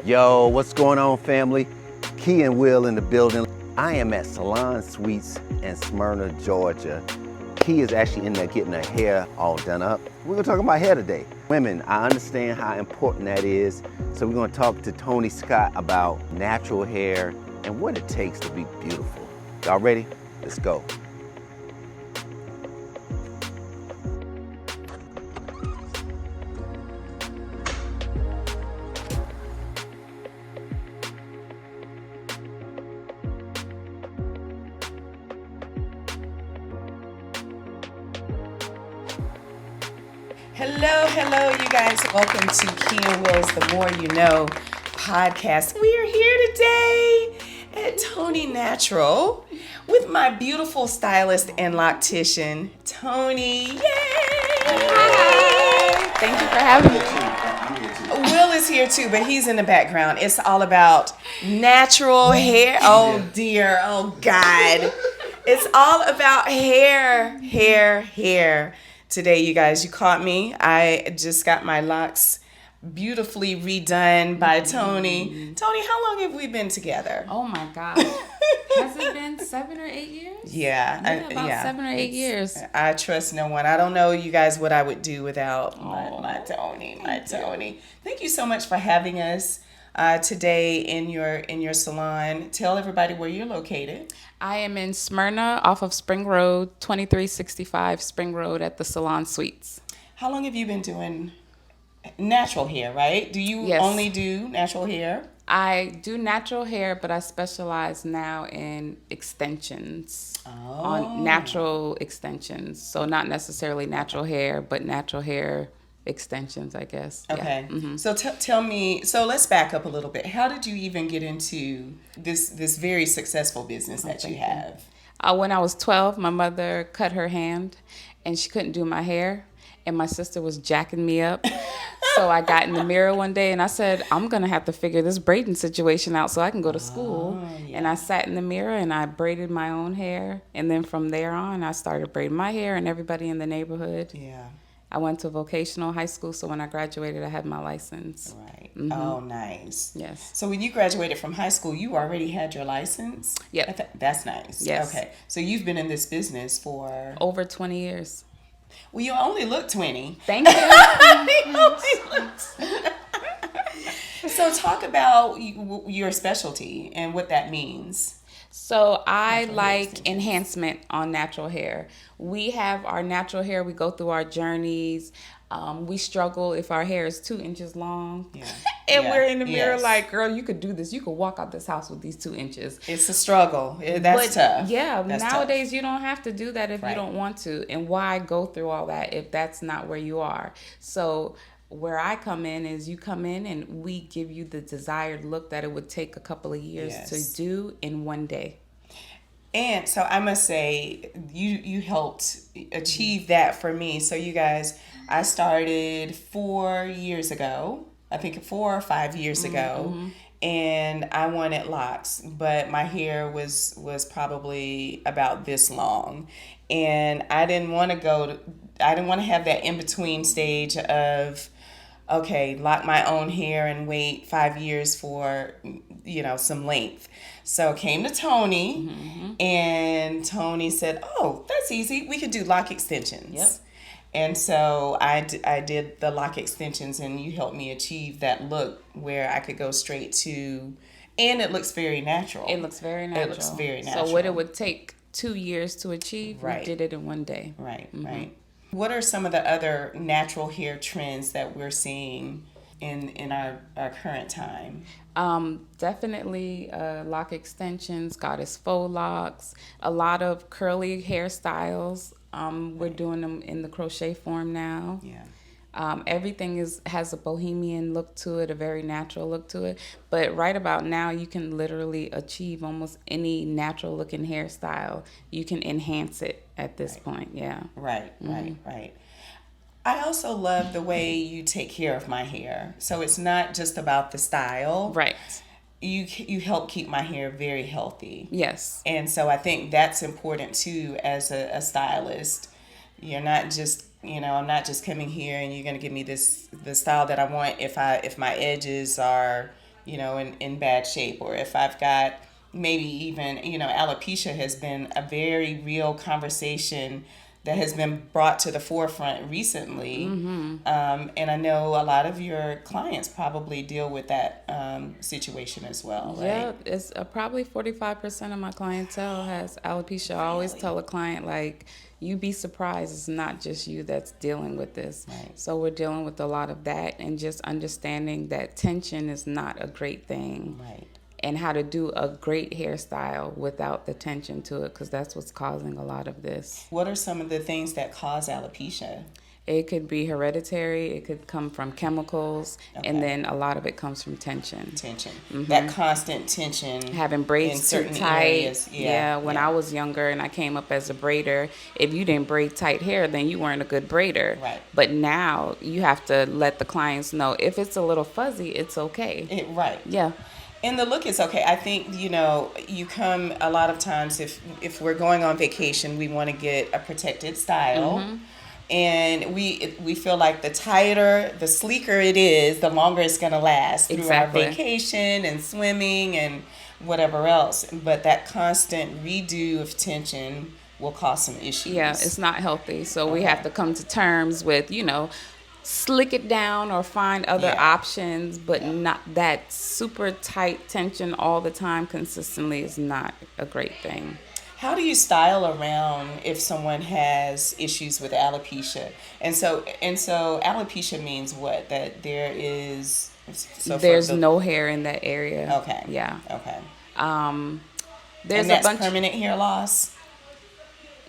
Yo, what's going on, family? Key and Will in the building. I am at Salon Suites in Smyrna, Georgia. Key is actually in there getting her hair all done up. We're gonna talk about hair today. Women, I understand how important that is. So we're gonna talk to Toni Scott about natural hair and what it takes to be beautiful. Y'all ready? Let's go. Hello, you guys. Welcome to Key and Will's The More You Know podcast. We are here today at Toni Natural with my beautiful stylist and loctician, Toni. Yay! Hi. Thank you for having me. Will is here too, but he's in the background. It's all about natural hair. Oh dear, oh God. It's all about hair. Today, you guys, you caught me. I just got my locks beautifully redone by Toni. Toni, how long have we been together? Oh my gosh. Has it been 7 or 8 years? Yeah. About 7 or 8 years. I trust no one. I don't know, you guys, what I would do without my Toni. Thank you so much for having us today in your salon. Tell everybody where you're located. I am in Smyrna off of Spring Road, 2365 Spring Road at the Salon Suites. How long have you been doing natural hair, right? Do you only do natural hair? I do natural hair, but I specialize now in extensions, on natural extensions. So not necessarily natural hair, but natural hair extensions, I guess. Okay. Yeah. Mm-hmm. So tell me, so let's back up a little bit. How did you even get into this very successful business that you have? When I was 12, my mother cut her hand and she couldn't do my hair. And my sister was jacking me up. So I got in the mirror one day and I said, I'm going to have to figure this braiding situation out so I can go to school. And I sat in the mirror and I braided my own hair. And then from there on, I started braiding my hair and everybody in the neighborhood. Yeah. I went to vocational high school, so when I graduated, I had my license. Right. Mm-hmm. Oh, nice. Yes. So when you graduated from high school, you already had your license? Yep. That's nice. Yes. Okay. So you've been in this business for... Over 20 years. Well, you only look 20. Thank you. So talk about your specialty and what that means. So I like enhancement on natural hair. We have our natural hair. We go through our journeys. We struggle if our hair is 2 inches long. Yeah. And we're in the mirror like, girl, you could do this. You could walk out this house with these 2 inches. It's a struggle. That's tough. Yeah. That's nowadays, tough. You don't have to do that if you don't want to. And why go through all that if that's not where you are? So where I come in is you come in and we give you the desired look that it would take a couple of years to do in one day. And so I must say, you helped achieve that for me. So you guys, I started 4 years ago, I think 4 or 5 years ago, and I wanted locks, but my hair was probably about this long, and I didn't want to have that in between stage of, okay, lock my own hair and wait 5 years for, some length. So came to Toni, and Toni said, oh, that's easy. We could do lock extensions. Yep. And so I did the lock extensions, and you helped me achieve that look where I could go straight to, and it looks very natural. It looks very natural. It looks very natural. So what it would take 2 years to achieve, we did it in one day. Right, right. What are some of the other natural hair trends that we're seeing in our current time? Definitely lock extensions, goddess faux locks, a lot of curly hairstyles. We're doing them in the crochet form now. Yeah. Everything has a bohemian look to it, a very natural look to it. But right about now, you can literally achieve almost any natural looking hairstyle. You can enhance it at this point. Yeah. Right. I also love the way you take care of my hair. So it's not just about the style. Right. You help keep my hair very healthy. Yes. And so I think that's important too as a stylist. You're not just, I'm not just coming here and you're going to give me the style that I want if my edges are in bad shape, or if I've got maybe even, alopecia has been a very real conversation that has been brought to the forefront recently. And I know a lot of your clients probably deal with that situation as well, right? Yeah, it's probably 45% of my clientele has alopecia. I always tell a client, like, you'd be surprised it's not just you that's dealing with this. Right. So we're dealing with a lot of that, and just understanding that tension is not a great thing. Right. And how to do a great hairstyle without the tension to it, because that's what's causing a lot of this. What are some of the things that cause alopecia? It could be hereditary, it could come from chemicals, and then a lot of it comes from tension. That constant tension. Having braids in too certain tight. areas. When I was younger and I came up as a braider, if you didn't braid tight hair, then you weren't a good braider. Right. But now you have to let the clients know if it's a little fuzzy, it's okay. Right. Yeah. And the look is okay. I think, you come a lot of times, if we're going on vacation, we want to get a protected style. And we feel like the tighter, the sleeker it is, the longer it's going to last through our vacation and swimming and whatever else. But that constant redo of tension will cause some issues. Yeah, it's not healthy. So we have to come to terms with, slick it down or find other options, but not that super tight tension all the time consistently is not a great thing. How do you style around if someone has issues with alopecia? And so alopecia means what? That there is there's no hair in that area. Okay. Yeah. Okay. There's and that's a bunch permanent hair loss?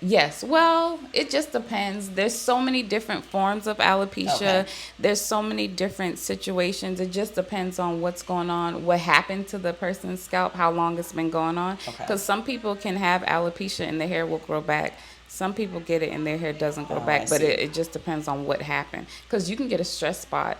Yes. Well, it just depends. There's so many different forms of alopecia. Okay. There's so many different situations. It just depends on what's going on, what happened to the person's scalp, how long it's been going on. Because some people can have alopecia and their hair will grow back. Some people get it and their hair doesn't grow back. But it just depends on what happened. Because you can get a stress spot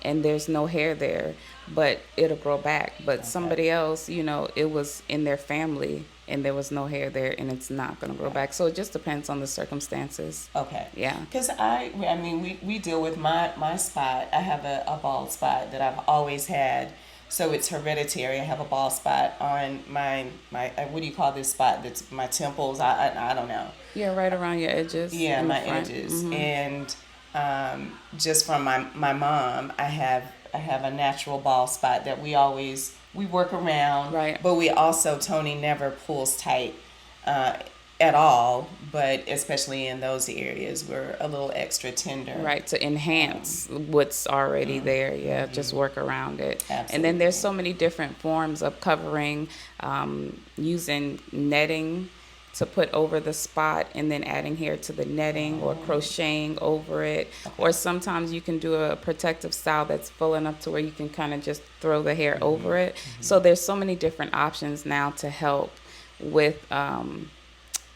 and there's no hair there, but it'll grow back. But somebody else, it was in their family and there was no hair there and it's not going to grow back. So it just depends on the circumstances. Okay. Yeah. Because we deal with my spot. I have a bald spot that I've always had. So it's hereditary. I have a bald spot on my what do you call this spot? That's my temples. I don't know. Yeah, right around your edges. Yeah, my edges. And just from my mom, I have a natural bald spot that we work around. Right. But we also, Toni never pulls tight at all, but especially in those areas, we're a little extra tender. Right, to enhance what's already there. Yeah, just work around it. Absolutely. And then there's so many different forms of covering, using netting to put over the spot and then adding hair to the netting, or crocheting over it. Or sometimes you can do a protective style that's full enough to where you can kind of just throw the hair over it. So there's so many different options now to help with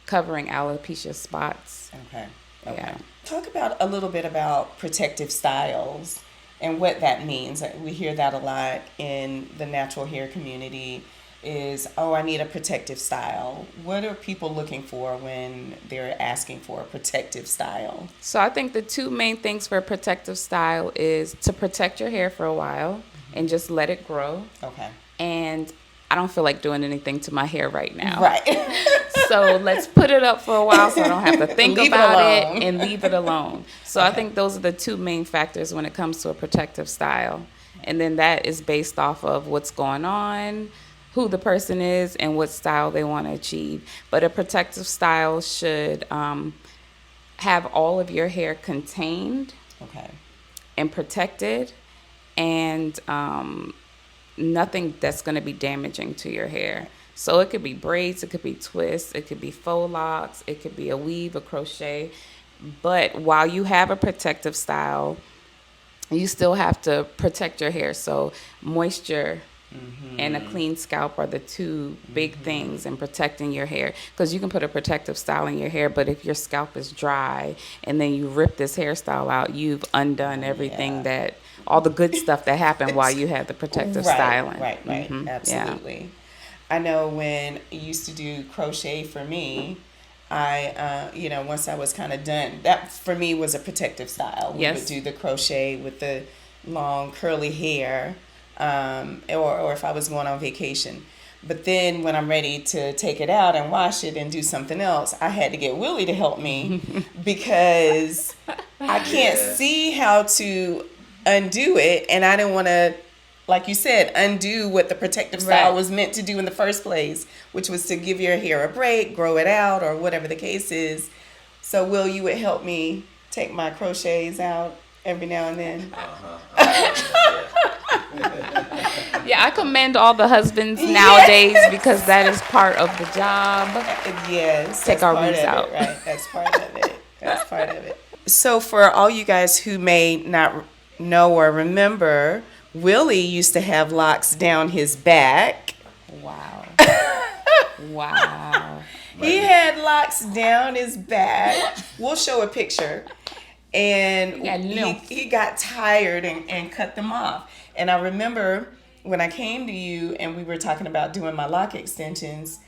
covering alopecia spots. Okay. Yeah. Talk a little bit about protective styles and what that means. We hear that a lot in the natural hair community is, I need a protective style. What are people looking for when they're asking for a protective style? So I think the two main things for a protective style is to protect your hair for a while and just let it grow. Okay. And I don't feel like doing anything to my hair right now. Right. So let's put it up for a while so I don't have to think Leave it about alone. it and leave it alone. So I think those are the two main factors when it comes to a protective style. And then that is based off of what's going on, who the person is, and what style they want to achieve. But a protective style should have all of your hair contained and protected, and nothing that's going to be damaging to your hair. So it could be braids, it could be twists, it could be faux locks, it could be a weave, a crochet. But while you have a protective style, you still have to protect your hair. So moisture and a clean scalp are the two big things in protecting your hair. Because you can put a protective style in your hair, but if your scalp is dry and then you rip this hairstyle out, you've undone everything that, all the good stuff that happened while you had the protective styling. Right, absolutely. Yeah. I know when I used to do crochet for me, I, once I was kind of done, that for me was a protective style. We would do the crochet with the long curly hair. or if I was going on vacation. But then when I'm ready to take it out and wash it and do something else, I had to get Willie to help me because I can't see how to undo it. And I didn't want to, like you said, undo what the protective style was meant to do in the first place, which was to give your hair a break, grow it out, or whatever the case is. So, Will, you would help me take my crochets out every now and then? Yeah, I commend all the husbands nowadays because that is part of the job. Yes. Take our weeds out. Right. That's part of it. That's part of it. So for all you guys who may not know or remember, Willie used to have locks down his back. Wow. Wow. He had locks down his back. We'll show a picture. And he got tired and cut them off. And I remember when I came to you and we were talking about doing my lock extensions,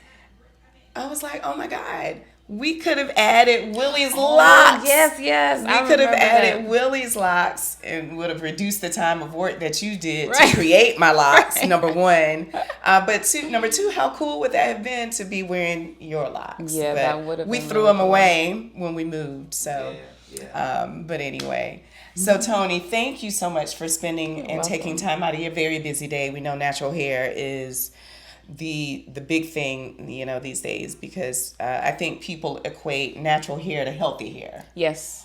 I was like, oh my God, we could have added Willie's locks. Yes. We could have added Willie's locks and would have reduced the time of work that you did to create my locks, number one. But number two, how cool would that have been to be wearing your locks? Yeah, that would have been. We threw them away when we moved, so. But anyway, so Toni, thank you so much for spending and taking time out of your very busy day. We know natural hair is the big thing, these days, because I think people equate natural hair to healthy hair. Yes.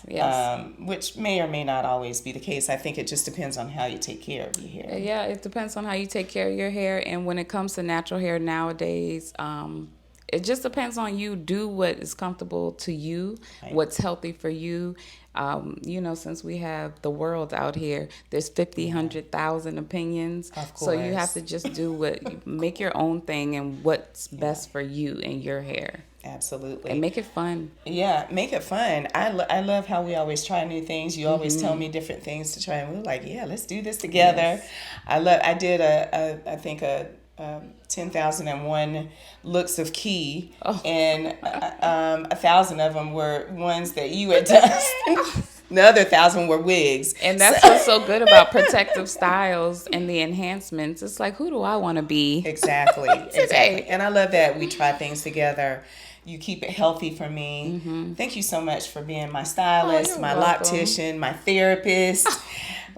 Which may or may not always be the case. I think it just depends on how you take care of your hair. Yeah, it depends on how you take care of your hair. And when it comes to natural hair nowadays, it just depends on you. Do what is comfortable to you, what's healthy for you. Since we have the world out here, there's 50, 100,000 opinions. Of course. So you have to just do make your own thing and what's best for you and your hair. Absolutely. And make it fun. Yeah, make it fun. I love how we always try new things. You always tell me different things to try, and we're like, yeah, let's do this together. Yes. I did I think a 10,001 looks of key, and 1,000 of them were ones that you had done. The other 1,000 were wigs. And that's what's so good about protective styles and the enhancements. It's like, who do I want to be? Exactly. And I love that we try things together. You keep it healthy for me. Thank you so much for being my stylist, my loctician, my therapist,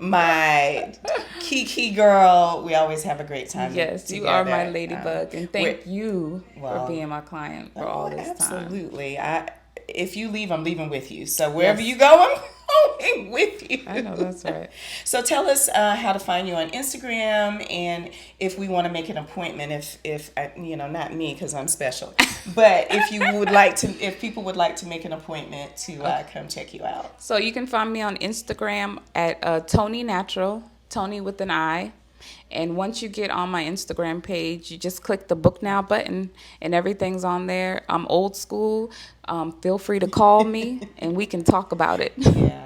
my Kiki girl. We always have a great time. Yes, together. You are my ladybug, and thank you for being my client for all this time. Absolutely. If you leave, I'm leaving with you. So wherever you go, I'm going with you. I know, that's right. So tell us how to find you on Instagram, and if we want to make an appointment, if not me because I'm special, but if people would like to make an appointment to come check you out. So you can find me on Instagram at Toni Natural, Toni with an I. And once you get on my Instagram page, you just click the book now button and everything's on there. I'm old school. Feel free to call me and we can talk about it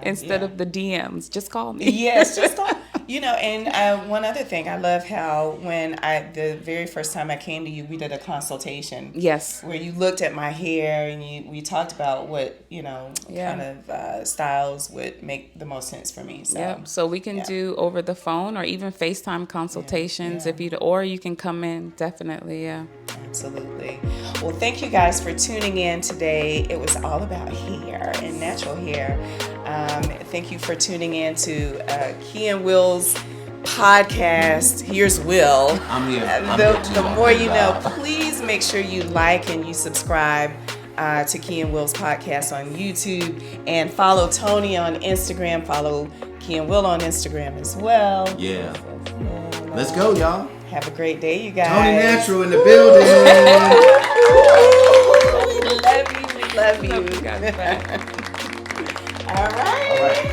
instead of the DMs. Just call me. Yes, just call. And one other thing, I love how when the very first time I came to you, we did a consultation. Yes. Where you looked at my hair and we talked about what, kind of styles would make the most sense for me. So, so we can do over the phone or even FaceTime consultations or you can come in, definitely, Absolutely. Well, thank you guys for tuning in today. It was all about hair and natural hair. Thank you for tuning in to Key and Will's podcast. Here's Will. I'm here. The more you know, please make sure you like and you subscribe to Key and Will's podcast on YouTube, and follow Toni on Instagram. Follow Key and Will on Instagram as well. Yeah. Let's go, y'all. Have a great day, you guys. Toni Natural in the building. We love you. You guys back. All right.